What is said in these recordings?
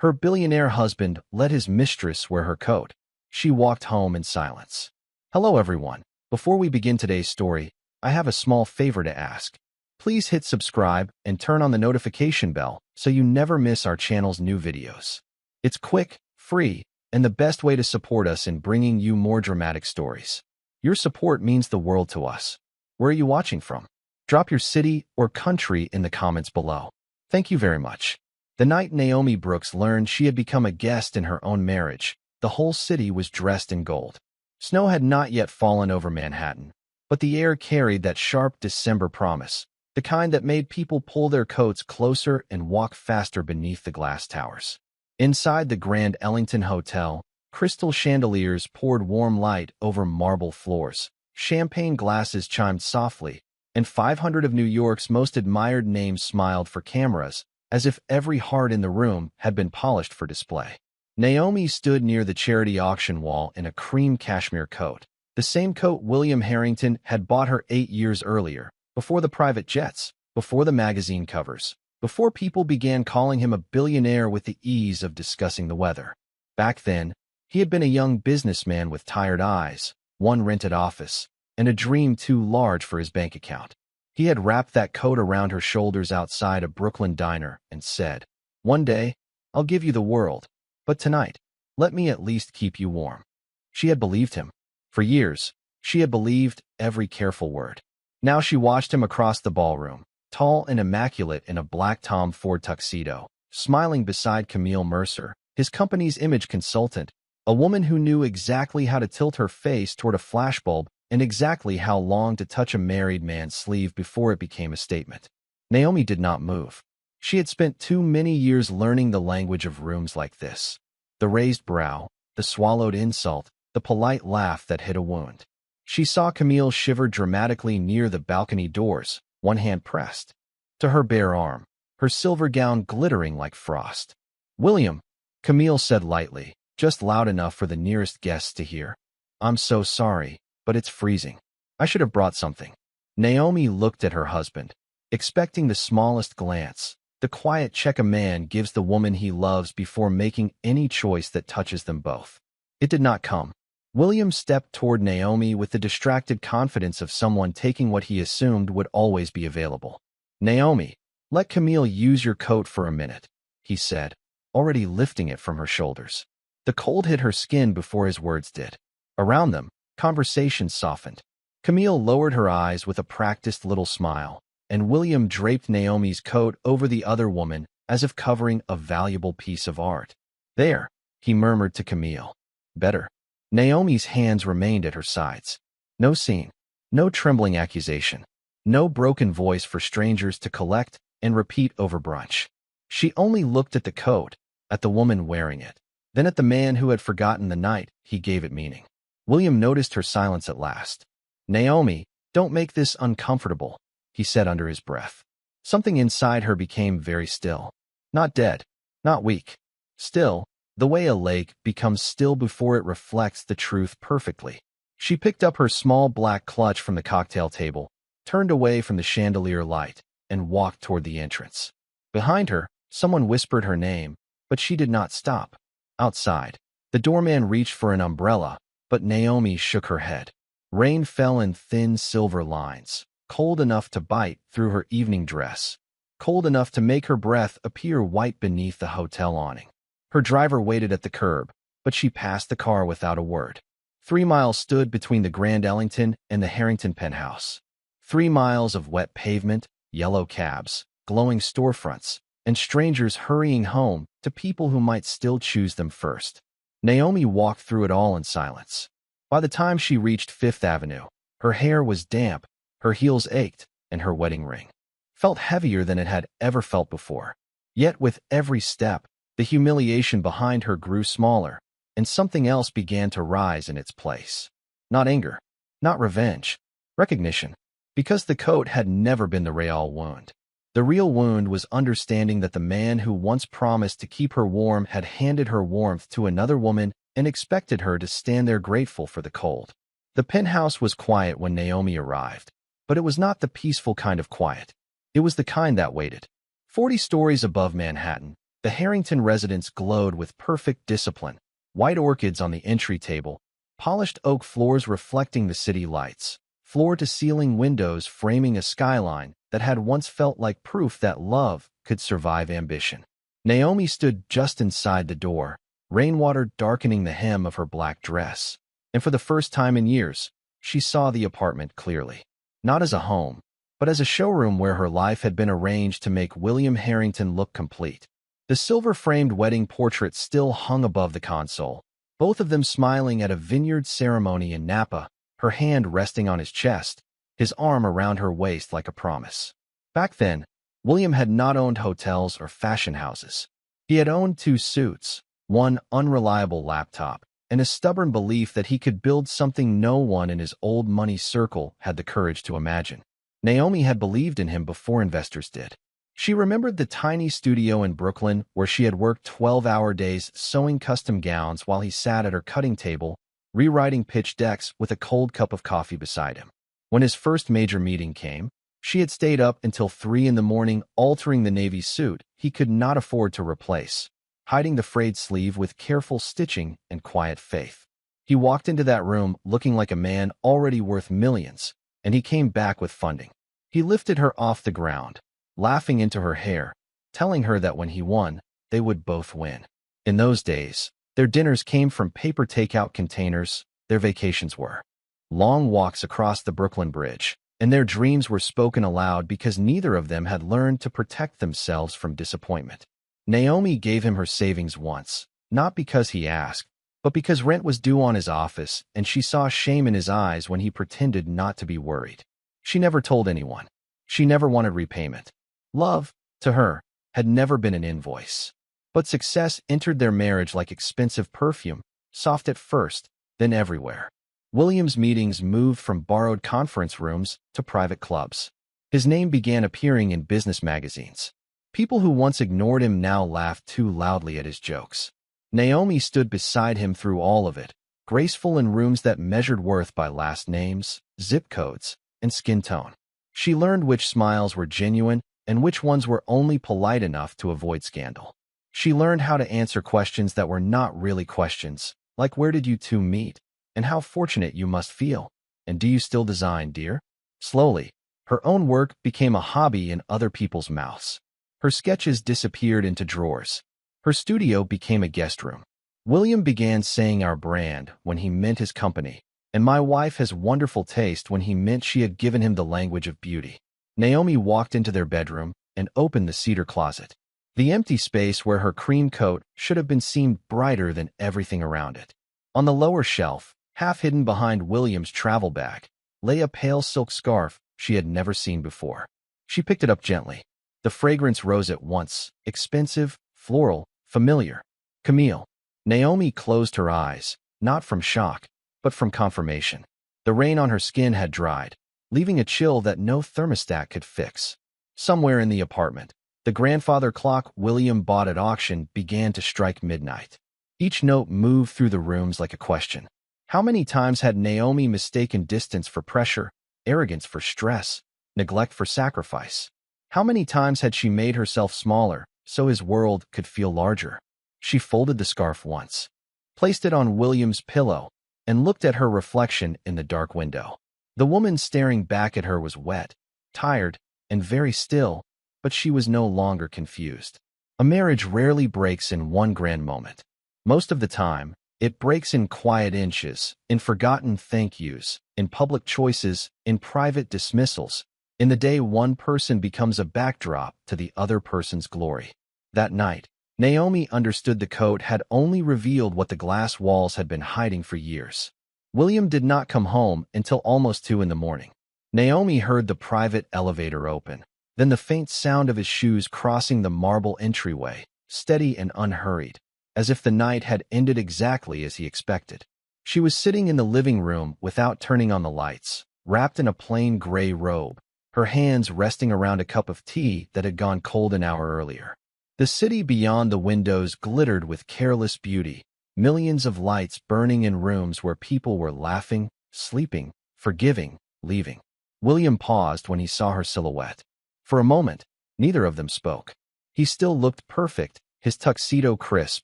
Her billionaire husband let his mistress wear her coat. She walked home in silence. Hello everyone. Before we begin today's story, I have a small favor to ask. Please hit subscribe and turn on the notification bell so you never miss our channel's new videos. It's quick, free, and the best way to support us in bringing you more dramatic stories. Your support means the world to us. Where are you watching from? Drop your city or country in the comments below. Thank you very much. The night Naomi Brooks learned she had become a guest in her own marriage, the whole city was dressed in gold. Snow had not yet fallen over Manhattan, but the air carried that sharp December promise, the kind that made people pull their coats closer and walk faster beneath the glass towers. Inside the Grand Ellington Hotel, crystal chandeliers poured warm light over marble floors, champagne glasses chimed softly, and 500 of New York's most admired names smiled for cameras, as if every heart in the room had been polished for display. Naomi stood near the charity auction wall in a cream cashmere coat, the same coat William Harrington had bought her 8 years earlier, before the private jets, before the magazine covers, before people began calling him a billionaire with the ease of discussing the weather. Back then, he had been a young businessman with tired eyes, one rented office, and a dream too large for his bank account. He had wrapped that coat around her shoulders outside a Brooklyn diner and said, "One day, I'll give you the world, but tonight, let me at least keep you warm." She had believed him. For years, she had believed every careful word. Now she watched him across the ballroom, tall and immaculate in a black Tom Ford tuxedo, smiling beside Camille Mercer, his company's image consultant, a woman who knew exactly how to tilt her face toward a flashbulb and exactly how long to touch a married man's sleeve before it became a statement. Naomi did not move. She had spent too many years learning the language of rooms like this. The raised brow, the swallowed insult, the polite laugh that hid a wound. She saw Camille shiver dramatically near the balcony doors, one hand pressed to her bare arm, her silver gown glittering like frost. "William," Camille said lightly, just loud enough for the nearest guests to hear. "I'm so sorry, but it's freezing. I should have brought something." Naomi looked at her husband, expecting the smallest glance, the quiet check a man gives the woman he loves before making any choice that touches them both. It did not come. William stepped toward Naomi with the distracted confidence of someone taking what he assumed would always be available. "Naomi, let Camille use your coat for a minute," he said, already lifting it from her shoulders. The cold hit her skin before his words did. Around them, conversation softened. Camille lowered her eyes with a practiced little smile, and William draped Naomi's coat over the other woman as if covering a valuable piece of art. "There," he murmured to Camille. "Better." Naomi's hands remained at her sides. No scene, no trembling accusation, no broken voice for strangers to collect and repeat over brunch. She only looked at the coat, at the woman wearing it, then at the man who had forgotten the night he gave it meaning. William noticed her silence at last. "Naomi, don't make this uncomfortable," he said under his breath. Something inside her became very still. Not dead, not weak. Still, the way a lake becomes still before it reflects the truth perfectly. She picked up her small black clutch from the cocktail table, turned away from the chandelier light, and walked toward the entrance. Behind her, someone whispered her name, but she did not stop. Outside, the doorman reached for an umbrella, but Naomi shook her head. Rain fell in thin silver lines, cold enough to bite through her evening dress, cold enough to make her breath appear white beneath the hotel awning. Her driver waited at the curb, but she passed the car without a word. 3 miles stood between the Grand Ellington and the Harrington penthouse. 3 miles of wet pavement, yellow cabs, glowing storefronts, and strangers hurrying home to people who might still choose them first. Naomi walked through it all in silence. By the time she reached Fifth Avenue, her hair was damp, her heels ached, and her wedding ring felt heavier than it had ever felt before. Yet with every step, the humiliation behind her grew smaller, and something else began to rise in its place. Not anger, not revenge, recognition. Because the coat had never been the real wound. The real wound was understanding that the man who once promised to keep her warm had handed her warmth to another woman and expected her to stand there grateful for the cold. The penthouse was quiet when Naomi arrived, but it was not the peaceful kind of quiet. It was the kind that waited. 40 stories above Manhattan, The Harrington residence glowed with perfect discipline, white orchids on the entry table, polished oak floors reflecting the city lights, floor-to-ceiling windows framing a skyline that had once felt like proof that love could survive ambition. Naomi stood just inside the door, rainwater darkening the hem of her black dress, and for the first time in years, she saw the apartment clearly. Not as a home, but as a showroom where her life had been arranged to make William Harrington look complete. The silver-framed wedding portrait still hung above the console, both of them smiling at a vineyard ceremony in Napa, her hand resting on his chest, his arm around her waist like a promise. Back then, William had not owned hotels or fashion houses. He had owned 2 suits, one unreliable laptop, and a stubborn belief that he could build something no one in his old money circle had the courage to imagine. Naomi had believed in him before investors did. She remembered the tiny studio in Brooklyn where she had worked 12-hour days sewing custom gowns while he sat at her cutting table, rewriting pitch decks with a cold cup of coffee beside him. When his first major meeting came, she had stayed up until 3 in the morning altering the navy suit he could not afford to replace, hiding the frayed sleeve with careful stitching and quiet faith. He walked into that room looking like a man already worth millions, and he came back with funding. He lifted her off the ground, laughing into her hair, telling her that when he won, they would both win. In those days, their dinners came from paper takeout containers, their vacations were long walks across the Brooklyn Bridge, and their dreams were spoken aloud because neither of them had learned to protect themselves from disappointment. Naomi gave him her savings once, not because he asked, but because rent was due on his office, and she saw shame in his eyes when he pretended not to be worried. She never told anyone. She never wanted repayment. Love, to her, had never been an invoice. But success entered their marriage like expensive perfume, soft at first, then everywhere. William's meetings moved from borrowed conference rooms to private clubs. His name began appearing in business magazines. People who once ignored him now laughed too loudly at his jokes. Naomi stood beside him through all of it, graceful in rooms that measured worth by last names, zip codes, and skin tone. She learned which smiles were genuine and which ones were only polite enough to avoid scandal. She learned how to answer questions that were not really questions, like where did you two meet? And how fortunate you must feel. And do you still design, dear? Slowly, her own work became a hobby in other people's mouths. Her sketches disappeared into drawers. Her studio became a guest room. William began saying our brand when he meant his company, and my wife has wonderful taste when he meant she had given him the language of beauty. Naomi walked into their bedroom and opened the cedar closet. The empty space where her cream coat should have been seemed brighter than everything around it. On the lower shelf, half hidden behind William's travel bag, lay a pale silk scarf she had never seen before. She picked it up gently. The fragrance rose at once, expensive, floral, familiar. Camille. Naomi closed her eyes, not from shock, but from confirmation. The rain on her skin had dried, leaving a chill that no thermostat could fix. Somewhere in the apartment, the grandfather clock William bought at auction began to strike midnight. Each note moved through the rooms like a question. How many times had Naomi mistaken distance for pressure, arrogance for stress, neglect for sacrifice? How many times had she made herself smaller so his world could feel larger? She folded the scarf once, placed it on William's pillow, and looked at her reflection in the dark window. The woman staring back at her was wet, tired, and very still, but she was no longer confused. A marriage rarely breaks in one grand moment. Most of the time, it breaks in quiet inches, in forgotten thank yous, in public choices, in private dismissals, in the day one person becomes a backdrop to the other person's glory. That night, Naomi understood the coat had only revealed what the glass walls had been hiding for years. William did not come home until almost 2 in the morning. Naomi heard the private elevator open, then the faint sound of his shoes crossing the marble entryway, steady and unhurried, as if the night had ended exactly as he expected. She was sitting in the living room without turning on the lights, wrapped in a plain gray robe, her hands resting around a cup of tea that had gone cold an hour earlier. The city beyond the windows glittered with careless beauty, millions of lights burning in rooms where people were laughing, sleeping, forgiving, leaving. William paused when he saw her silhouette. For a moment, neither of them spoke. He still looked perfect, his tuxedo crisp,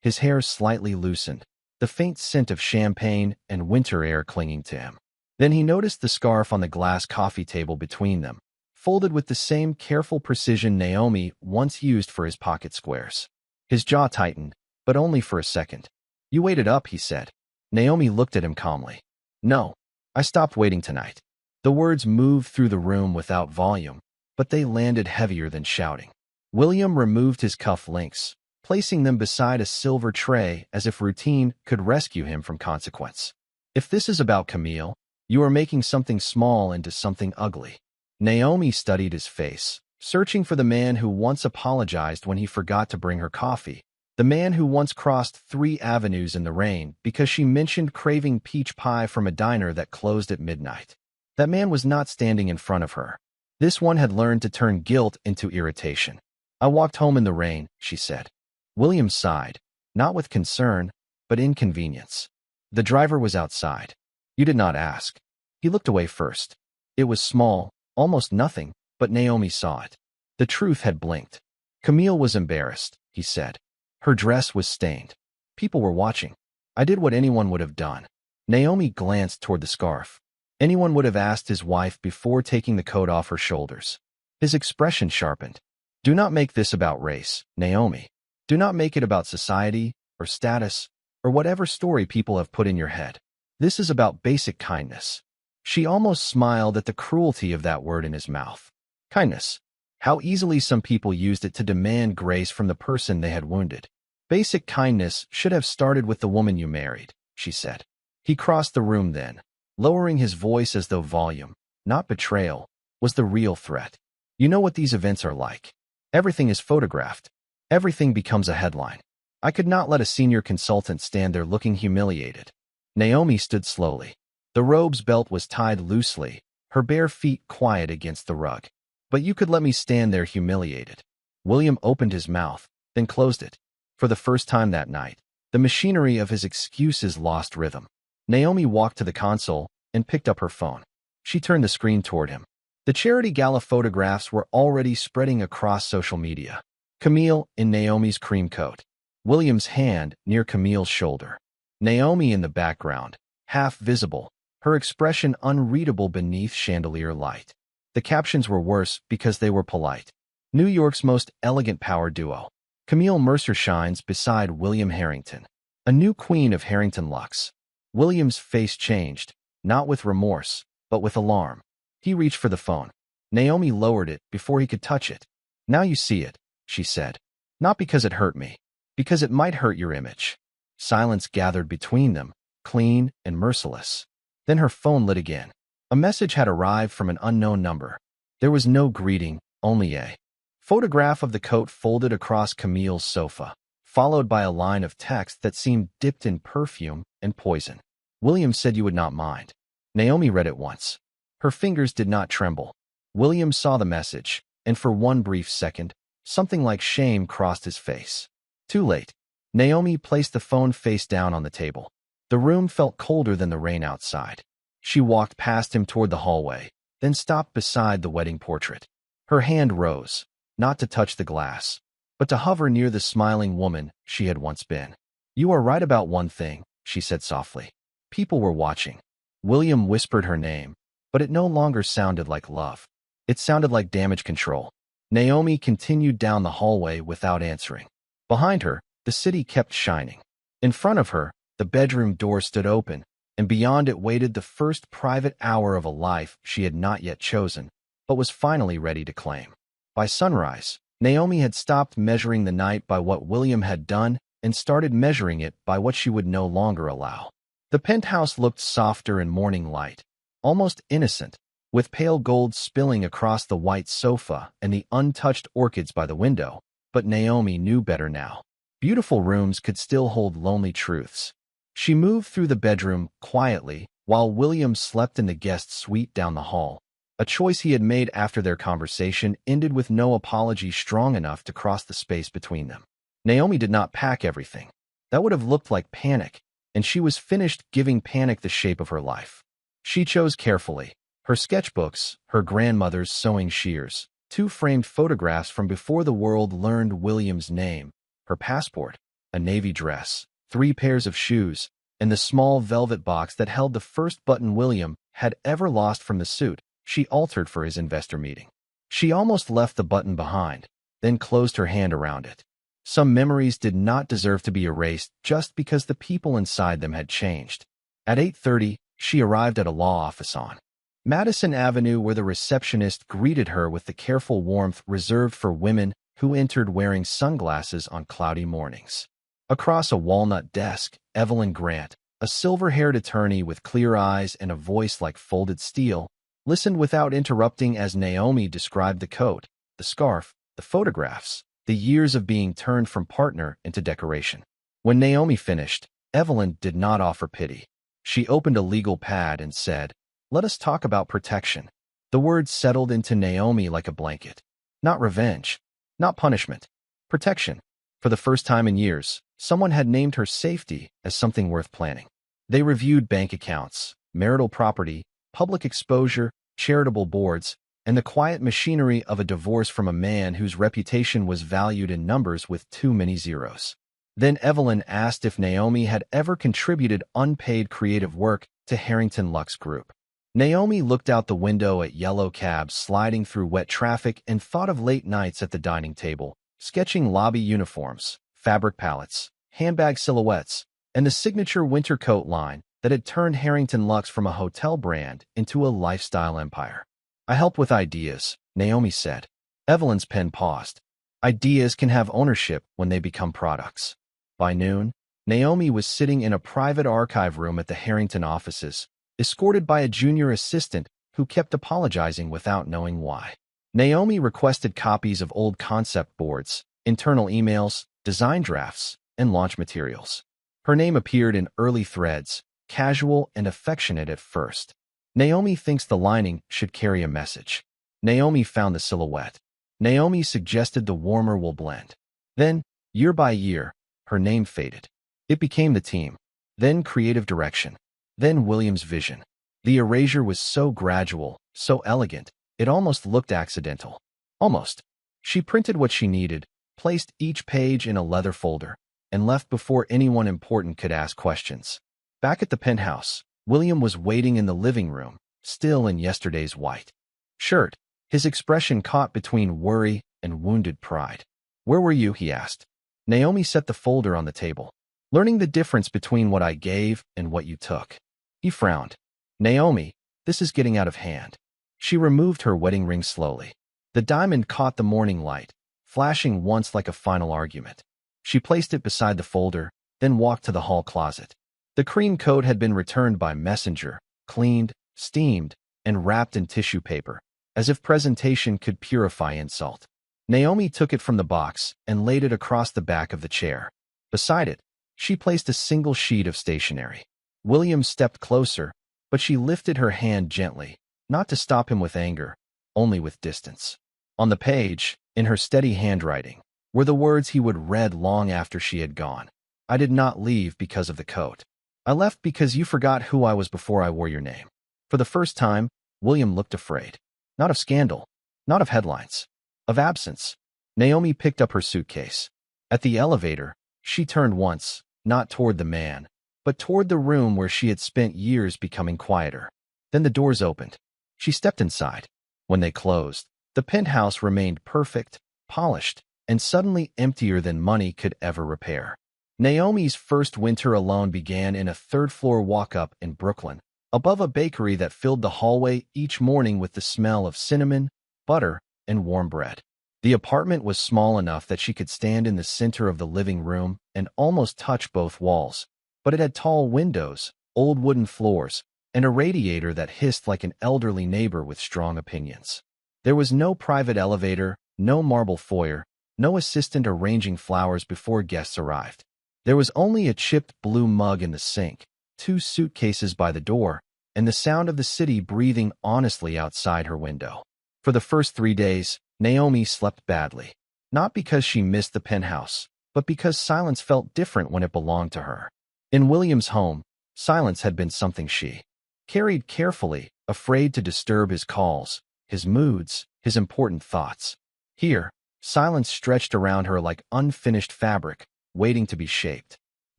his hair slightly loosened, the faint scent of champagne and winter air clinging to him. Then he noticed the scarf on the glass coffee table between them, folded with the same careful precision Naomi once used for his pocket squares. His jaw tightened, but only for a second. "You waited up," he said. Naomi looked at him calmly. "No, I stopped waiting tonight." The words moved through the room without volume, but they landed heavier than shouting. William removed his cuff links, placing them beside a silver tray as if routine could rescue him from consequence. "If this is about Camille, you are making something small into something ugly." Naomi studied his face, searching for the man who once apologized when he forgot to bring her coffee, the man who once crossed 3 avenues in the rain because she mentioned craving peach pie from a diner that closed at midnight. That man was not standing in front of her. This one had learned to turn guilt into irritation. "I walked home in the rain," she said. William sighed, not with concern, but inconvenience. "The driver was outside. You did not ask." He looked away first. It was small, almost nothing, but Naomi saw it. The truth had blinked. Camille was embarrassed, he said. Her dress was stained. People were watching. "I did what anyone would have done." Naomi glanced toward the scarf. Anyone would have asked his wife before taking the coat off her shoulders. His expression sharpened. "Do not make this about race, Naomi. Do not make it about society, or status, or whatever story people have put in your head. This is about basic kindness." She almost smiled at the cruelty of that word in his mouth. Kindness. How easily some people used it to demand grace from the person they had wounded. "Basic kindness should have started with the woman you married," she said. He crossed the room then, lowering his voice as though volume, not betrayal, was the real threat. "You know what these events are like. Everything is photographed. Everything becomes a headline. I could not let a senior consultant stand there looking humiliated." Naomi stood slowly. The robe's belt was tied loosely, her bare feet quiet against the rug. "But you could let me stand there humiliated." William opened his mouth, then closed it. For the first time that night, the machinery of his excuses lost rhythm. Naomi walked to the console and picked up her phone. She turned the screen toward him. The charity gala photographs were already spreading across social media. Camille in Naomi's cream coat. William's hand near Camille's shoulder. Naomi in the background, half visible, her expression unreadable beneath chandelier light. The captions were worse because they were polite. "New York's most elegant power duo. Camille Mercer shines beside William Harrington. A new queen of Harrington Luxe." William's face changed, not with remorse, but with alarm. He reached for the phone. Naomi lowered it before he could touch it. "Now you see it," she said. "Not because it hurt me. Because it might hurt your image." Silence gathered between them, clean and merciless. Then her phone lit again. A message had arrived from an unknown number. There was no greeting, only a photograph of the coat folded across Camille's sofa, followed by a line of text that seemed dipped in perfume and poison. "William said you would not mind." Naomi read it once. Her fingers did not tremble. William saw the message, and for one brief second, something like shame crossed his face. Too late. Naomi placed the phone face down on the table. The room felt colder than the rain outside. She walked past him toward the hallway, then stopped beside the wedding portrait. Her hand rose, not to touch the glass, but to hover near the smiling woman she had once been. "You are right about one thing," she said softly. People were watching. William whispered her name, but it no longer sounded like love. It sounded like damage control. Naomi continued down the hallway without answering. Behind her, the city kept shining. In front of her, the bedroom door stood open, and beyond it waited the first private hour of a life she had not yet chosen, but was finally ready to claim. By sunrise, Naomi had stopped measuring the night by what William had done and started measuring it by what she would no longer allow. The penthouse looked softer in morning light, almost innocent, with pale gold spilling across the white sofa and the untouched orchids by the window, but Naomi knew better now. Beautiful rooms could still hold lonely truths. She moved through the bedroom quietly while William slept in the guest suite down the hall. A choice he had made after their conversation ended with no apology strong enough to cross the space between them. Naomi did not pack everything. That would have looked like panic, and she was finished giving panic the shape of her life. She chose carefully. Her sketchbooks, her grandmother's sewing shears, 2 framed photographs from before the world learned William's name, her passport, a navy dress, 3 pairs of shoes, and the small velvet box that held the first button William had ever lost from the suit she altered for his investor meeting. She almost left the button behind, then closed her hand around it. Some memories did not deserve to be erased just because the people inside them had changed. At 8:30, she arrived at a law office on Madison Avenue where the receptionist greeted her with the careful warmth reserved for women who entered wearing sunglasses on cloudy mornings. Across a walnut desk, Evelyn Grant, a silver-haired attorney with clear eyes and a voice like folded steel, listened without interrupting as Naomi described the coat, the scarf, the photographs, the years of being turned from partner into decoration. When Naomi finished, Evelyn did not offer pity. She opened a legal pad and said, "Let us talk about protection." The words settled into Naomi like a blanket. Not revenge, not punishment. Protection. For the first time in years, someone had named her safety as something worth planning. They reviewed bank accounts, marital property, public exposure, charitable boards, and the quiet machinery of a divorce from a man whose reputation was valued in numbers with too many zeros. Then Evelyn asked if Naomi had ever contributed unpaid creative work to Harrington Lux Group. Naomi looked out the window at yellow cabs sliding through wet traffic and thought of late nights at the dining table, sketching lobby uniforms, fabric palettes, handbag silhouettes, and the signature winter coat line that had turned Harrington Lux from a hotel brand into a lifestyle empire. "I help with ideas," Naomi said. Evelyn's pen paused. Ideas can have ownership when they become products. By noon, Naomi was sitting in a private archive room at the Harrington offices, escorted by a junior assistant who kept apologizing without knowing why. Naomi requested copies of old concept boards, internal emails, design drafts, and launch materials. Her name appeared in early threads, casual and affectionate at first. Naomi thinks the lining should carry a message. Naomi found the silhouette. Naomi suggested the warmer wool blend. Then, year by year, her name faded. It became the team, then creative direction, then William's vision. The erasure was so gradual, so elegant, it almost looked accidental. Almost. She printed what she needed, placed each page in a leather folder, and left before anyone important could ask questions. Back at the penthouse, William was waiting in the living room, still in yesterday's white shirt, his expression caught between worry and wounded pride. "Where were you?" he asked. Naomi set the folder on the table. "Learning the difference between what I gave and what you took." He frowned. "Naomi, this is getting out of hand." She removed her wedding ring slowly. The diamond caught the morning light, flashing once like a final argument. She placed it beside the folder, then walked to the hall closet. The cream coat had been returned by messenger, cleaned, steamed, and wrapped in tissue paper, as if presentation could purify insult. Naomi took it from the box and laid it across the back of the chair. Beside it, she placed a single sheet of stationery. William stepped closer, but she lifted her hand gently, not to stop him with anger, only with distance. On the page, in her steady handwriting, were the words he would read long after she had gone. "I did not leave because of the coat. I left because you forgot who I was before I wore your name." For the first time, William looked afraid. Not of scandal, not of headlines, of absence. Naomi picked up her suitcase. At the elevator, she turned once, not toward the man, but toward the room where she had spent years becoming quieter. Then the doors opened. She stepped inside. When they closed, the penthouse remained perfect, polished, and suddenly emptier than money could ever repair. Naomi's first winter alone began in a third-floor walk-up in Brooklyn, above a bakery that filled the hallway each morning with the smell of cinnamon, butter, and warm bread. The apartment was small enough that she could stand in the center of the living room and almost touch both walls, but it had tall windows, old wooden floors, and a radiator that hissed like an elderly neighbor with strong opinions. There was no private elevator, no marble foyer, no assistant arranging flowers before guests arrived. There was only a chipped blue mug in the sink, 2 suitcases by the door, and the sound of the city breathing honestly outside her window. For the first 3 days, Naomi slept badly. Not because she missed the penthouse, but because silence felt different when it belonged to her. In William's home, silence had been something she carried carefully, afraid to disturb his calls, his moods, his important thoughts. Here, Silence stretched around her like unfinished fabric, waiting to be shaped.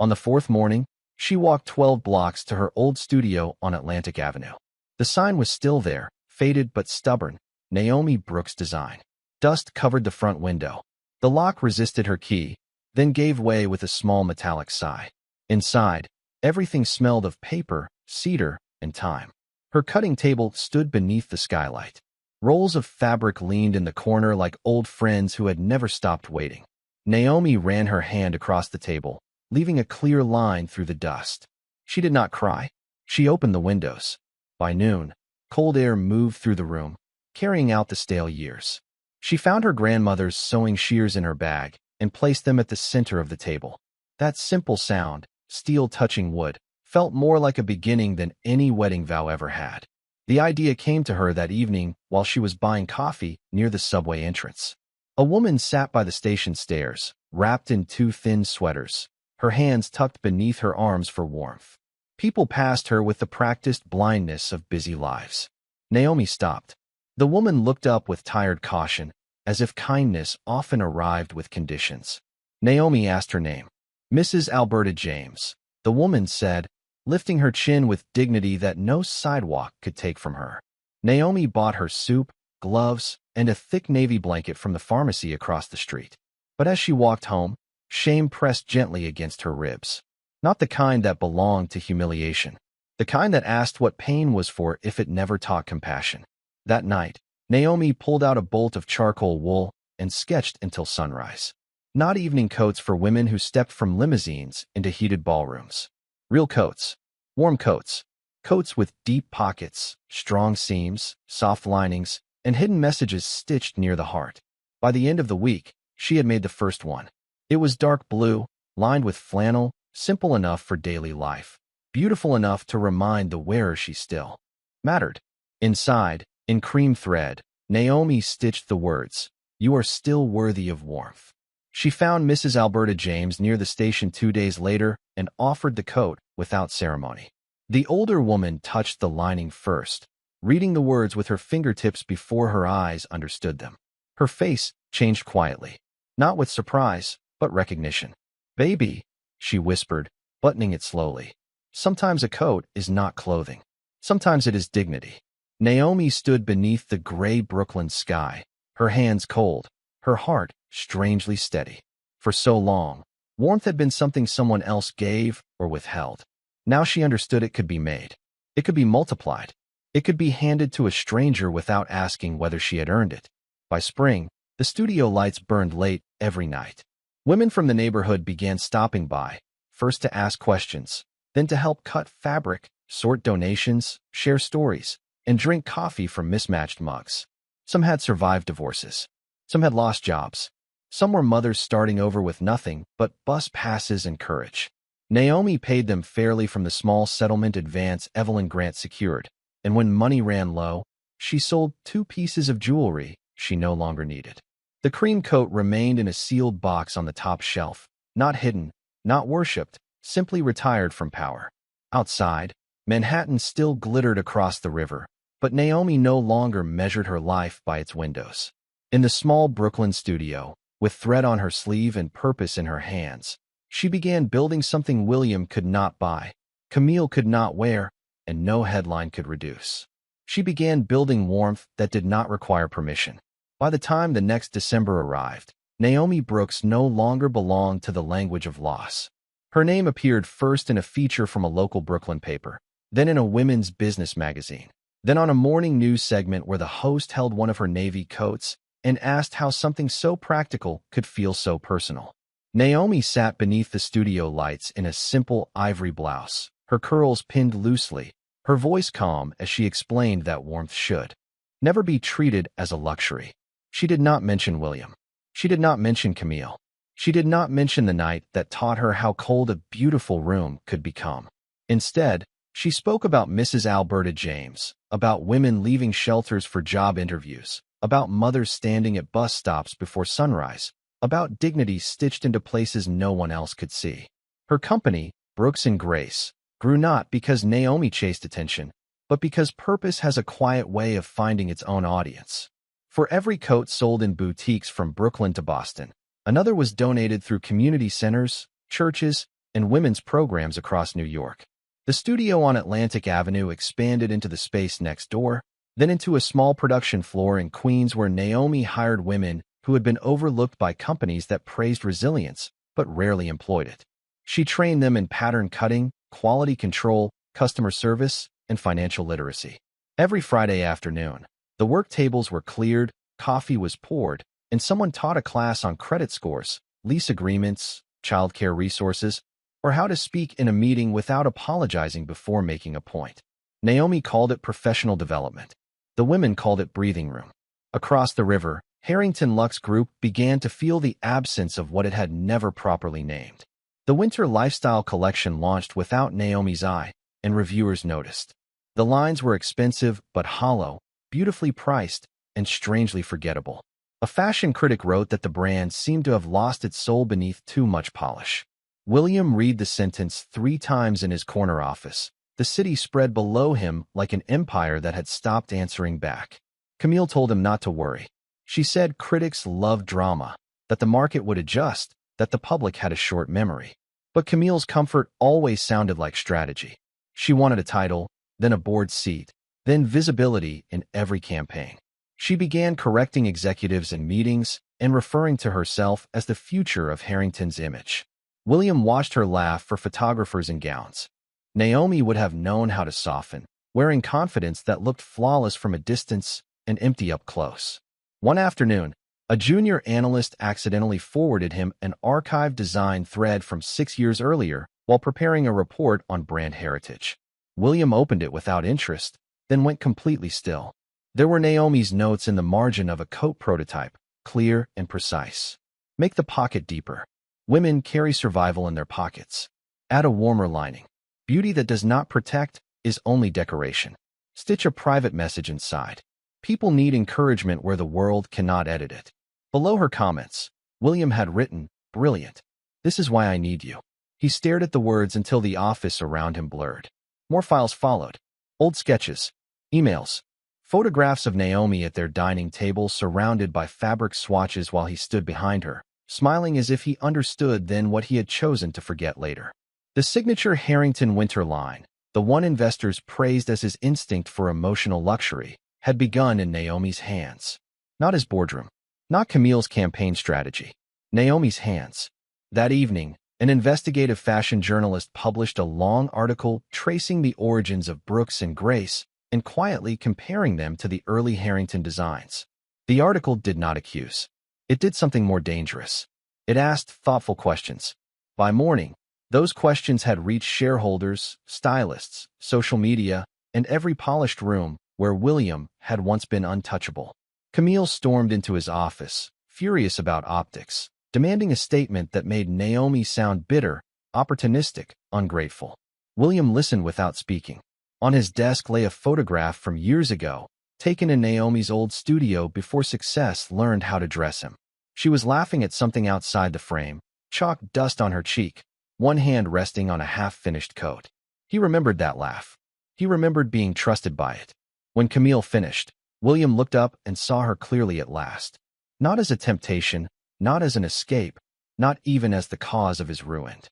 On the fourth morning, she walked 12 blocks to her old studio on Atlantic Avenue. The sign was still there, faded but stubborn, Naomi Brooks' design. Dust covered the front window. The lock resisted her key, then gave way with a small metallic sigh. Inside, everything smelled of paper, cedar, and time. Her cutting table stood beneath the skylight. Rolls of fabric leaned in the corner like old friends who had never stopped waiting. Naomi ran her hand across the table, leaving a clear line through the dust. She did not cry. She opened the windows. By noon, cold air moved through the room, carrying out the stale years. She found her grandmother's sewing shears in her bag and placed them at the center of the table. That simple sound, steel touching wood, felt more like a beginning than any wedding vow ever had. The idea came to her that evening while she was buying coffee near the subway entrance. A woman sat by the station stairs, wrapped in two thin sweaters, her hands tucked beneath her arms for warmth. People passed her with the practiced blindness of busy lives. Naomi stopped. The woman looked up with tired caution, as if kindness often arrived with conditions. Naomi asked her name. Mrs. Alberta James, the woman said, lifting her chin with dignity that no sidewalk could take from her. Naomi bought her soup, gloves, and a thick navy blanket from the pharmacy across the street. But as she walked home, shame pressed gently against her ribs. Not the kind that belonged to humiliation. The kind that asked what pain was for if it never taught compassion. That night, Naomi pulled out a bolt of charcoal wool and sketched until sunrise. Not evening coats for women who stepped from limousines into heated ballrooms. Real coats. Warm coats. Coats with deep pockets, strong seams, soft linings, and hidden messages stitched near the heart. By the end of the week, she had made the first one. It was dark blue, lined with flannel, simple enough for daily life, beautiful enough to remind the wearer she still mattered. Inside, in cream thread, Naomi stitched the words, "You are still worthy of warmth." She found Mrs. Alberta James near the station 2 days later and offered the coat without ceremony. The older woman touched the lining first, reading the words with her fingertips before her eyes understood them. Her face changed quietly, not with surprise, but recognition. "Baby," she whispered, buttoning it slowly. "Sometimes a coat is not clothing. Sometimes it is dignity." Naomi stood beneath the gray Brooklyn sky, her hands cold, her heart strangely steady. For so long, warmth had been something someone else gave or withheld. Now she understood it could be made. It could be multiplied. It could be handed to a stranger without asking whether she had earned it. By spring, the studio lights burned late every night. Women from the neighborhood began stopping by, first to ask questions, then to help cut fabric, sort donations, share stories, and drink coffee from mismatched mugs. Some had survived divorces. Some had lost jobs. Some were mothers starting over with nothing but bus passes and courage. Naomi paid them fairly from the small settlement advance Evelyn Grant secured, and when money ran low, she sold 2 pieces of jewelry she no longer needed. The cream coat remained in a sealed box on the top shelf, not hidden, not worshipped, simply retired from power. Outside, Manhattan still glittered across the river, but Naomi no longer measured her life by its windows. In the small Brooklyn studio, with thread on her sleeve and purpose in her hands, she began building something William could not buy, Camille could not wear, and no headline could reduce. She began building warmth that did not require permission. By the time the next December arrived, Naomi Brooks no longer belonged to the language of loss. Her name appeared first in a feature from a local Brooklyn paper, then in a women's business magazine, then on a morning news segment where the host held one of her navy coats and asked how something so practical could feel so personal. Naomi sat beneath the studio lights in a simple ivory blouse, her curls pinned loosely, her voice calm as she explained that warmth should never be treated as a luxury. She did not mention William. She did not mention Camille. She did not mention the night that taught her how cold a beautiful room could become. Instead, she spoke about Mrs. Alberta James, about women leaving shelters for job interviews, about mothers standing at bus stops before sunrise, about dignity stitched into places no one else could see. Her company, Brooks and Grace, grew not because Naomi chased attention, but because purpose has a quiet way of finding its own audience. For every coat sold in boutiques from Brooklyn to Boston, another was donated through community centers, churches, and women's programs across New York. The studio on Atlantic Avenue expanded into the space next door, then into a small production floor in Queens where Naomi hired women who had been overlooked by companies that praised resilience but rarely employed it. She trained them in pattern cutting, quality control, customer service, and financial literacy. Every Friday afternoon, the work tables were cleared, coffee was poured, and someone taught a class on credit scores, lease agreements, childcare resources, or how to speak in a meeting without apologizing before making a point. Naomi called it professional development. The women called it breathing room. Across the river, Harrington Luxe Group began to feel the absence of what it had never properly named. The winter lifestyle collection launched without Naomi's eye, and reviewers noticed. The lines were expensive but hollow, beautifully priced, and strangely forgettable. A fashion critic wrote that the brand seemed to have lost its soul beneath too much polish. William read the sentence 3 times in his corner office. The city spread below him like an empire that had stopped answering back. Camille told him not to worry. She said critics loved drama, that the market would adjust, that the public had a short memory. But Camille's comfort always sounded like strategy. She wanted a title, then a board seat, then visibility in every campaign. She began correcting executives in meetings and referring to herself as the future of Harrington's image. William watched her laugh for photographers in gowns. Naomi would have known how to soften, wearing confidence that looked flawless from a distance and empty up close. One afternoon, a junior analyst accidentally forwarded him an archived design thread from 6 years earlier while preparing a report on brand heritage. William opened it without interest, then went completely still. There were Naomi's notes in the margin of a coat prototype, clear and precise. Make the pocket deeper. Women carry survival in their pockets. Add a warmer lining. Beauty that does not protect is only decoration. Stitch a private message inside. People need encouragement where the world cannot edit it. Below her comments, William had written, "Brilliant. This is why I need you." He stared at the words until the office around him blurred. More files followed. Old sketches, emails, photographs of Naomi at their dining table surrounded by fabric swatches while he stood behind her, smiling as if he understood then what he had chosen to forget later. The signature Harrington winter line, the one investors praised as his instinct for emotional luxury, had begun in Naomi's hands. Not his boardroom. Not Camille's campaign strategy. Naomi's hands. That evening, an investigative fashion journalist published a long article tracing the origins of Brooks and Grace and quietly comparing them to the early Harrington designs. The article did not accuse. It did something more dangerous. It asked thoughtful questions. By morning, those questions had reached shareholders, stylists, social media, and every polished room where William had once been untouchable. Camille stormed into his office, furious about optics, demanding a statement that made Naomi sound bitter, opportunistic, ungrateful. William listened without speaking. On his desk lay a photograph from years ago, taken in Naomi's old studio before success learned how to dress him. She was laughing at something outside the frame, chalk dust on her cheek, one hand resting on a half-finished coat. He remembered that laugh. He remembered being trusted by it. When Camille finished, William looked up and saw her clearly at last. Not as a temptation, not as an escape, not even as the cause of his ruined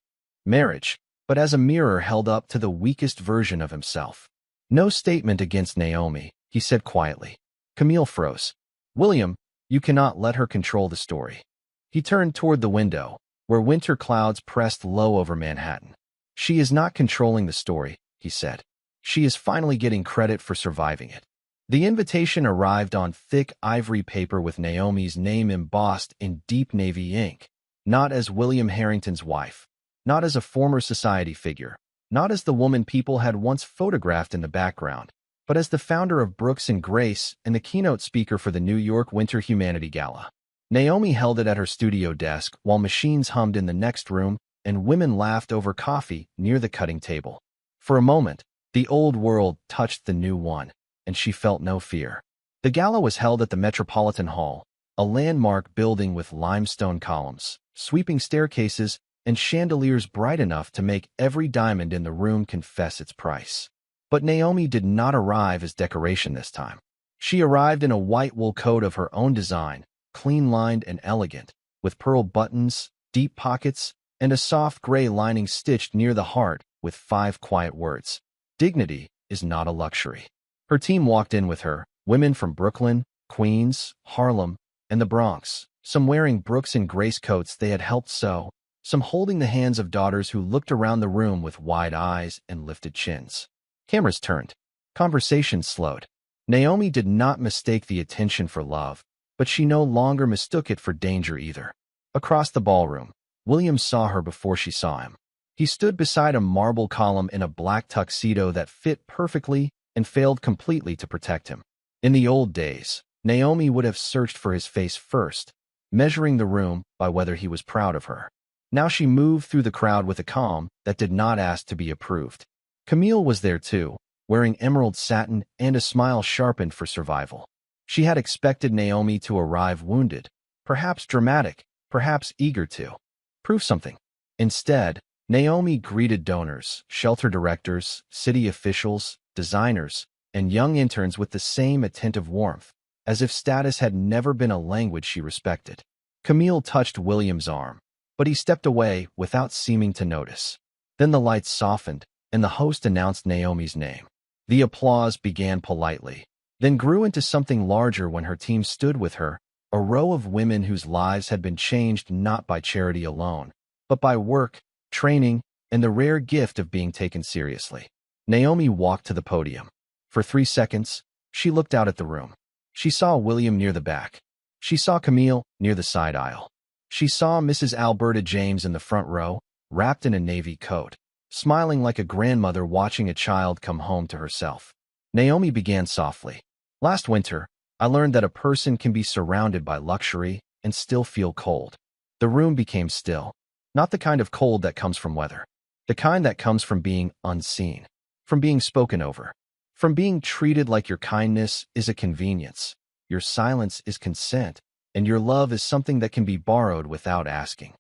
marriage, but as a mirror held up to the weakest version of himself. "No statement against Naomi," he said quietly. Camille froze. "William, you cannot let her control the story." He turned toward the window, where winter clouds pressed low over Manhattan. "She is not controlling the story," he said. "She is finally getting credit for surviving it." The invitation arrived on thick ivory paper with Naomi's name embossed in deep navy ink, not as William Harrington's wife, not as a former society figure, not as the woman people had once photographed in the background, but as the founder of Brooks and Grace and the keynote speaker for the New York Winter Humanity Gala. Naomi held it at her studio desk while machines hummed in the next room and women laughed over coffee near the cutting table. For a moment, the old world touched the new one, and she felt no fear. The gala was held at the Metropolitan Hall, a landmark building with limestone columns, sweeping staircases, and chandeliers bright enough to make every diamond in the room confess its price. But Naomi did not arrive as decoration this time. She arrived in a white wool coat of her own design, clean-lined and elegant, with pearl buttons, deep pockets, and a soft gray lining stitched near the heart with 5 quiet words. Dignity is not a luxury. Her team walked in with her, women from Brooklyn, Queens, Harlem, and the Bronx, some wearing Brooks and Grace coats they had helped sew, some holding the hands of daughters who looked around the room with wide eyes and lifted chins. Cameras turned. Conversations slowed. Naomi did not mistake the attention for love, but she no longer mistook it for danger either. Across the ballroom, William saw her before she saw him. He stood beside a marble column in a black tuxedo that fit perfectly and failed completely to protect him. In the old days, Naomi would have searched for his face first, measuring the room by whether he was proud of her. Now she moved through the crowd with a calm that did not ask to be approved. Camille was there too, wearing emerald satin and a smile sharpened for survival. She had expected Naomi to arrive wounded, perhaps dramatic, perhaps eager to prove something. Instead, Naomi greeted donors, shelter directors, city officials, designers, and young interns with the same attentive warmth, as if status had never been a language she respected. Camille touched William's arm, but he stepped away without seeming to notice. Then the lights softened, and the host announced Naomi's name. The applause began politely, then grew into something larger when her team stood with her, a row of women whose lives had been changed not by charity alone, but by work, training, and the rare gift of being taken seriously. Naomi walked to the podium. For 3 seconds, she looked out at the room. She saw William near the back. She saw Camille near the side aisle. She saw Mrs. Alberta James in the front row, wrapped in a navy coat, smiling like a grandmother watching a child come home to herself. Naomi began softly. Last winter, I learned that a person can be surrounded by luxury and still feel cold. The room became still. Not the kind of cold that comes from weather. The kind that comes from being unseen, from being spoken over, from being treated like your kindness is a convenience, your silence is consent, and your love is something that can be borrowed without asking.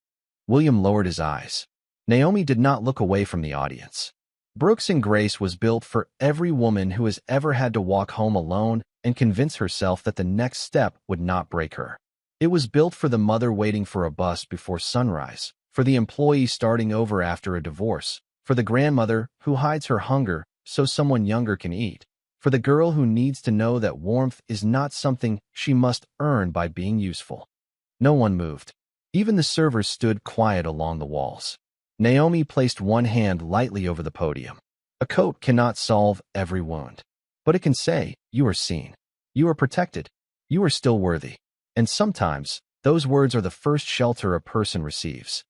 William lowered his eyes. Naomi did not look away from the audience. Brooks and Grace was built for every woman who has ever had to walk home alone and convince herself that the next step would not break her. It was built for the mother waiting for a bus before sunrise, for the employee starting over after a divorce, for the grandmother who hides her hunger so someone younger can eat, for the girl who needs to know that warmth is not something she must earn by being useful. No one moved. Even the servers stood quiet along the walls. Naomi placed one hand lightly over the podium. A coat cannot solve every wound, but it can say, "You are seen. You are protected. You are still worthy." And sometimes, those words are the first shelter a person receives.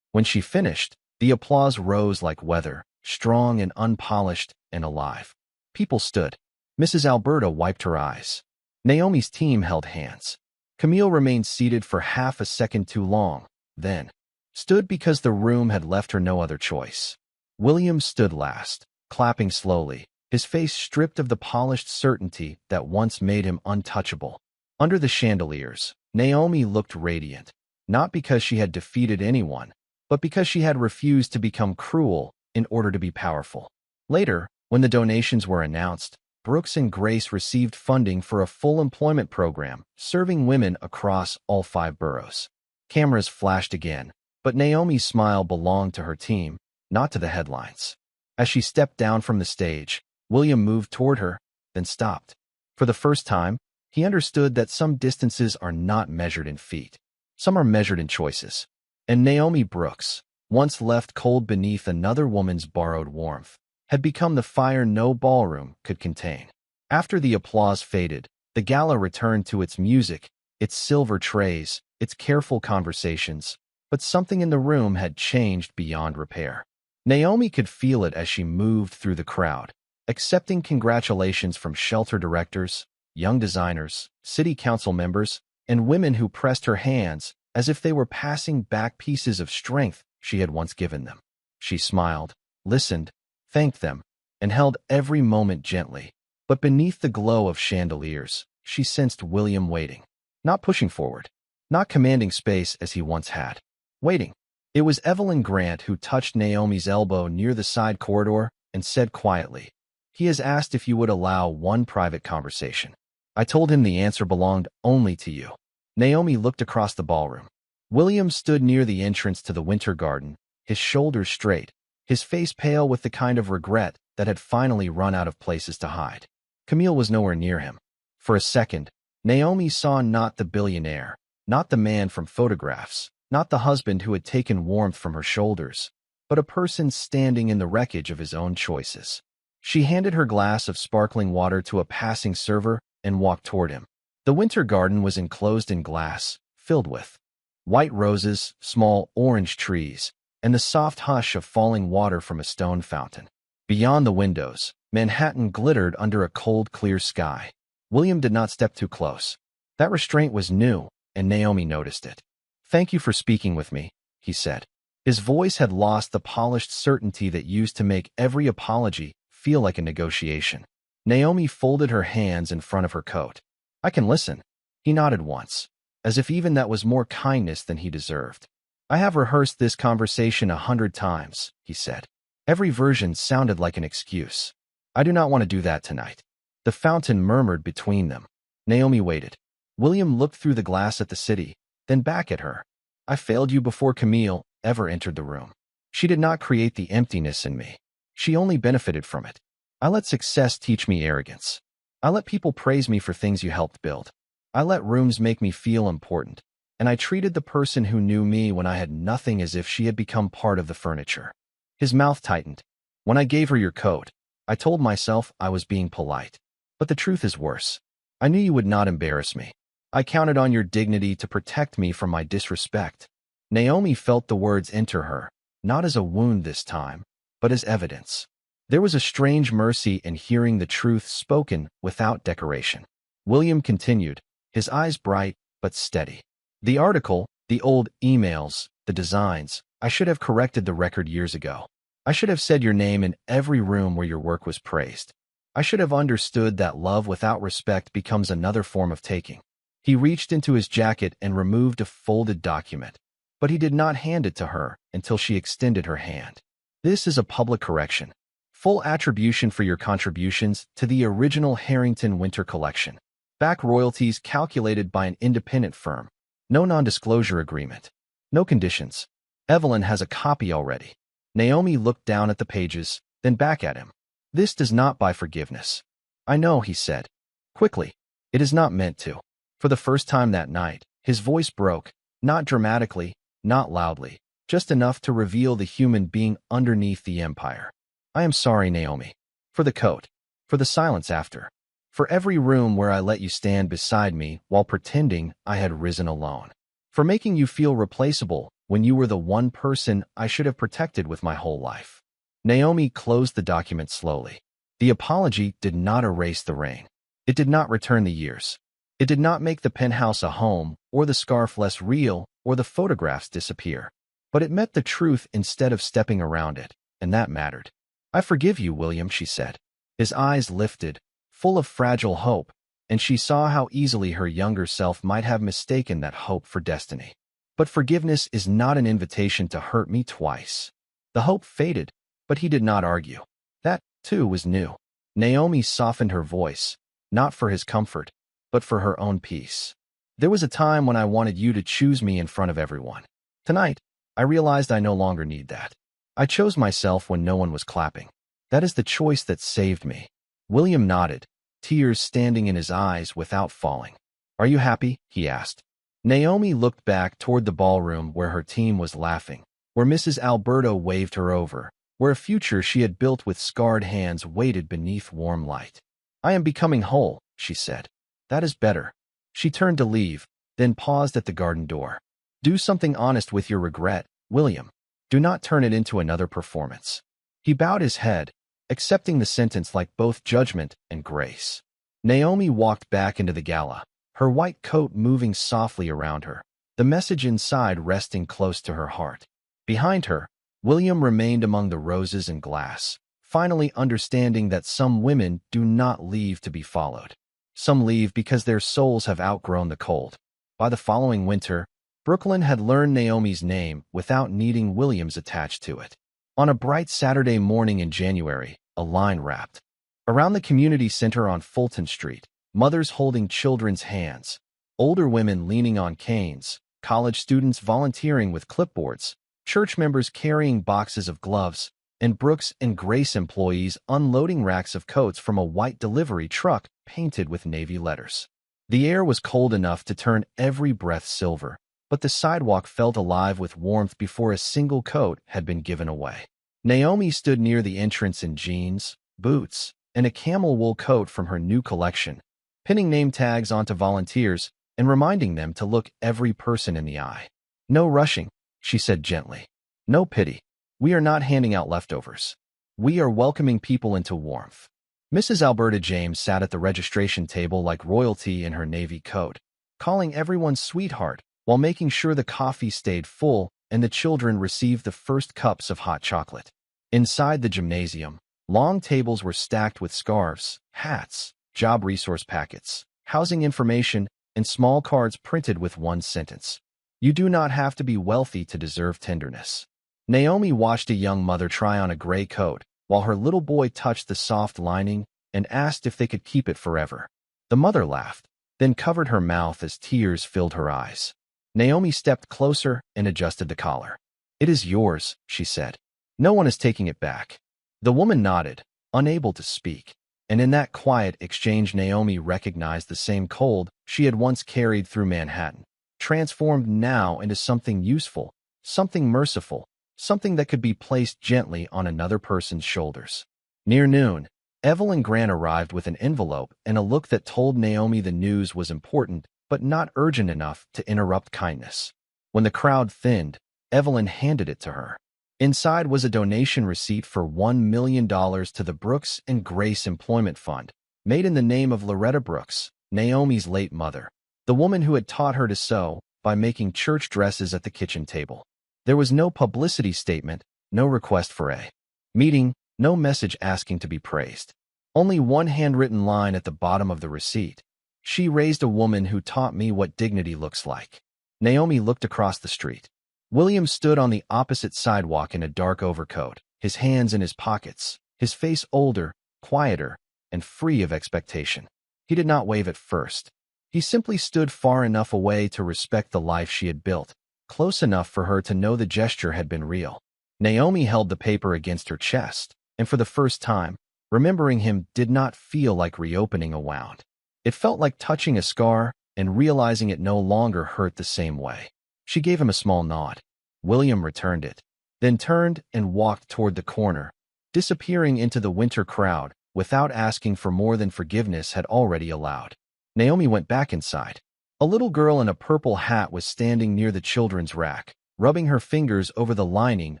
When she finished, the applause rose like weather, strong and unpolished and alive. People stood. Mrs. Alberta wiped her eyes. Naomi's team held hands. Camille remained seated for half a second too long, then stood because the room had left her no other choice. William stood last, clapping slowly, his face stripped of the polished certainty that once made him untouchable. Under the chandeliers, Naomi looked radiant, not because she had defeated anyone, but because she had refused to become cruel in order to be powerful. Later, when the donations were announced, Brooks and Grace received funding for a full employment program, serving women across all 5 boroughs. Cameras flashed again, but Naomi's smile belonged to her team, not to the headlines. As she stepped down from the stage, William moved toward her, then stopped. For the first time, he understood that some distances are not measured in feet. Some are measured in choices. And Naomi Brooks, once left cold beneath another woman's borrowed warmth, had become the fire no ballroom could contain. After the applause faded, the gala returned to its music, its silver trays, its careful conversations, but something in the room had changed beyond repair. Naomi could feel it as she moved through the crowd, accepting congratulations from shelter directors, young designers, city council members, and women who pressed her hands as if they were passing back pieces of strength she had once given them. She smiled, listened, thanked them, and held every moment gently. But beneath the glow of chandeliers, she sensed William waiting, not pushing forward, not commanding space as he once had. Waiting. It was Evelyn Grant who touched Naomi's elbow near the side corridor and said quietly, "He has asked if you would allow one private conversation." I told him the answer belonged only to you. Naomi looked across the ballroom. William stood near the entrance to the winter garden, his shoulders straight, his face pale with the kind of regret that had finally run out of places to hide. Camille was nowhere near him. For a second, Naomi saw not the billionaire, not the man from photographs, not the husband who had taken warmth from her shoulders, but a person standing in the wreckage of his own choices. She handed her glass of sparkling water to a passing server and walked toward him. The winter garden was enclosed in glass, filled with white roses, small orange trees, and the soft hush of falling water from a stone fountain. Beyond the windows, Manhattan glittered under a cold, clear sky. William did not step too close. That restraint was new, and Naomi noticed it. "Thank you for speaking with me," he said. His voice had lost the polished certainty that used to make every apology feel like a negotiation. Naomi folded her hands in front of her coat. "I can listen." He nodded once, as if even that was more kindness than he deserved. "I have rehearsed this conversation 100 times," he said. Every version sounded like an excuse. "I do not want to do that tonight." The fountain murmured between them. Naomi waited. William looked through the glass at the city, then back at her. "I failed you before Camille ever entered the room. She did not create the emptiness in me. She only benefited from it. I let success teach me arrogance. I let people praise me for things you helped build. I let rooms make me feel important. And I treated the person who knew me when I had nothing as if she had become part of the furniture." His mouth tightened. "When I gave her your coat, I told myself I was being polite. But the truth is worse. I knew you would not embarrass me. I counted on your dignity to protect me from my disrespect." Naomi felt the words enter her, not as a wound this time, but as evidence. There was a strange mercy in hearing the truth spoken without decoration. William continued, his eyes bright but steady. "The article, the old emails, the designs, I should have corrected the record years ago. I should have said your name in every room where your work was praised. I should have understood that love without respect becomes another form of taking." He reached into his jacket and removed a folded document, but he did not hand it to her until she extended her hand. "This is a public correction. Full attribution for your contributions to the original Harrington Winter Collection. Back royalties calculated by an independent firm. No non-disclosure agreement. No conditions. Evelyn has a copy already." Naomi looked down at the pages, then back at him. "This does not buy forgiveness." "I know," he said. Quickly. "It is not meant to." For the first time that night, his voice broke, not dramatically, not loudly, just enough to reveal the human being underneath the empire. "I am sorry, Naomi. For the coat. For the silence after. For every room where I let you stand beside me while pretending I had risen alone. For making you feel replaceable when you were the one person I should have protected with my whole life." Naomi closed the document slowly. The apology did not erase the rain. It did not return the years. It did not make the penthouse a home, or the scarf less real, or the photographs disappear. But it met the truth instead of stepping around it, and that mattered. "I forgive you, William," she said. His eyes lifted, full of fragile hope, and she saw how easily her younger self might have mistaken that hope for destiny. "But forgiveness is not an invitation to hurt me twice." The hope faded, but he did not argue. That, too, was new. Naomi softened her voice, not for his comfort, but for her own peace. "There was a time when I wanted you to choose me in front of everyone. Tonight, I realized I no longer need that. I chose myself when no one was clapping. That is the choice that saved me." William nodded, tears standing in his eyes without falling. "Are you happy?" he asked. Naomi looked back toward the ballroom where her team was laughing, where Mrs. Alberto waved her over, where a future she had built with scarred hands waited beneath warm light. "I am becoming whole," she said. "That is better." She turned to leave, then paused at the garden door. "Do something honest with your regret, William. Do not turn it into another performance." He bowed his head, accepting the sentence like both judgment and grace. Naomi walked back into the gala, her white coat moving softly around her, the message inside resting close to her heart. Behind her, William remained among the roses and glass, finally understanding that some women do not leave to be followed. Some leave because their souls have outgrown the cold. By the following winter, Brooklyn had learned Naomi's name without needing Williams attached to it. On a bright Saturday morning in January, a line wrapped around the community center on Fulton Street. mothers holding children's hands, older women leaning on canes, college students volunteering with clipboards, church members carrying boxes of gloves, and Brooks and Grace employees unloading racks of coats from a white delivery truck painted with navy letters. The air was cold enough to turn every breath silver, but the sidewalk felt alive with warmth before a single coat had been given away. Naomi stood near the entrance in jeans, boots, and a camel wool coat from her new collection, pinning name tags onto volunteers and reminding them to look every person in the eye. "No rushing," she said gently. "No pity. We are not handing out leftovers. We are welcoming people into warmth." Mrs. Alberta James sat at the registration table like royalty in her navy coat, calling everyone sweetheart while making sure the coffee stayed full and the children received the first cups of hot chocolate. Inside the gymnasium, long tables were stacked with scarves, hats, job resource packets, housing information, and small cards printed with one sentence: "You do not have to be wealthy to deserve tenderness." Naomi watched a young mother try on a gray coat while her little boy touched the soft lining and asked if they could keep it forever. The mother laughed, then covered her mouth as tears filled her eyes. Naomi stepped closer and adjusted the collar. "It is yours," she said. "No one is taking it back." The woman nodded, unable to speak, and in that quiet exchange Naomi recognized the same cold she had once carried through Manhattan, transformed now into something useful, something merciful, something that could be placed gently on another person's shoulders. Near noon, Evelyn Grant arrived with an envelope and a look that told Naomi the news was important but not urgent enough to interrupt kindness. When the crowd thinned, Evelyn handed it to her. Inside was a donation receipt for $1 million to the Brooks and Grace Employment Fund, made in the name of Loretta Brooks, Naomi's late mother, the woman who had taught her to sew by making church dresses at the kitchen table. There was no publicity statement, no request for a meeting, no message asking to be praised. Only one handwritten line at the bottom of the receipt: "She raised a woman who taught me what dignity looks like." Naomi looked across the street. William stood on the opposite sidewalk in a dark overcoat, his hands in his pockets, his face older, quieter, and free of expectation. He did not wave at first. He simply stood far enough away to respect the life she had built, close enough for her to know the gesture had been real. Naomi held the paper against her chest, and for the first time, remembering him did not feel like reopening a wound. It felt like touching a scar and realizing it no longer hurt the same way. She gave him a small nod. William returned it, then turned and walked toward the corner, disappearing into the winter crowd without asking for more than forgiveness had already allowed. Naomi went back inside. A little girl in a purple hat was standing near the children's rack, rubbing her fingers over the lining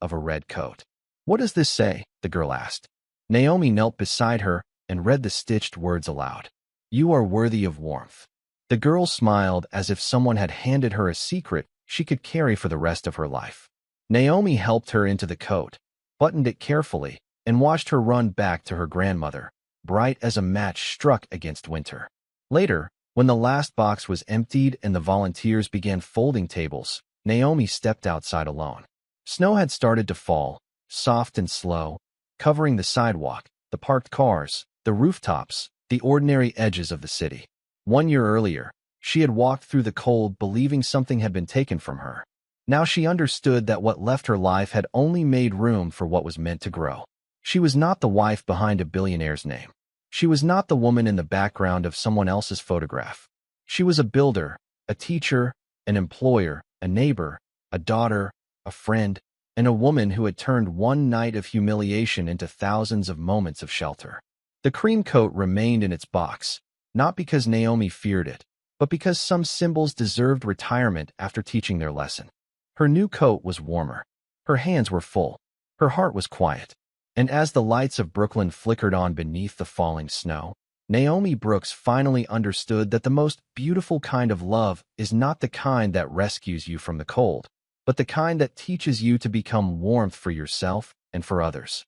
of a red coat. "What does this say?" the girl asked. Naomi knelt beside her and read the stitched words aloud. "You are worthy of warmth." The girl smiled as if someone had handed her a secret she could carry for the rest of her life. Naomi helped her into the coat, buttoned it carefully, and watched her run back to her grandmother, bright as a match struck against winter. Later, when the last box was emptied and the volunteers began folding tables, Naomi stepped outside alone. Snow had started to fall, soft and slow, covering the sidewalk, the parked cars, the rooftops, the ordinary edges of the city. 1 year earlier, she had walked through the cold believing something had been taken from her. Now she understood that what left her life had only made room for what was meant to grow. She was not the wife behind a billionaire's name. She was not the woman in the background of someone else's photograph. She was a builder, a teacher, an employer, a neighbor, a daughter, a friend, and a woman who had turned one night of humiliation into thousands of moments of shelter. The cream coat remained in its box, not because Naomi feared it, but because some symbols deserved retirement after teaching their lesson. Her new coat was warmer. Her hands were full. Her heart was quiet. And as the lights of Brooklyn flickered on beneath the falling snow, Naomi Brooks finally understood that the most beautiful kind of love is not the kind that rescues you from the cold, but the kind that teaches you to become warmth for yourself and for others.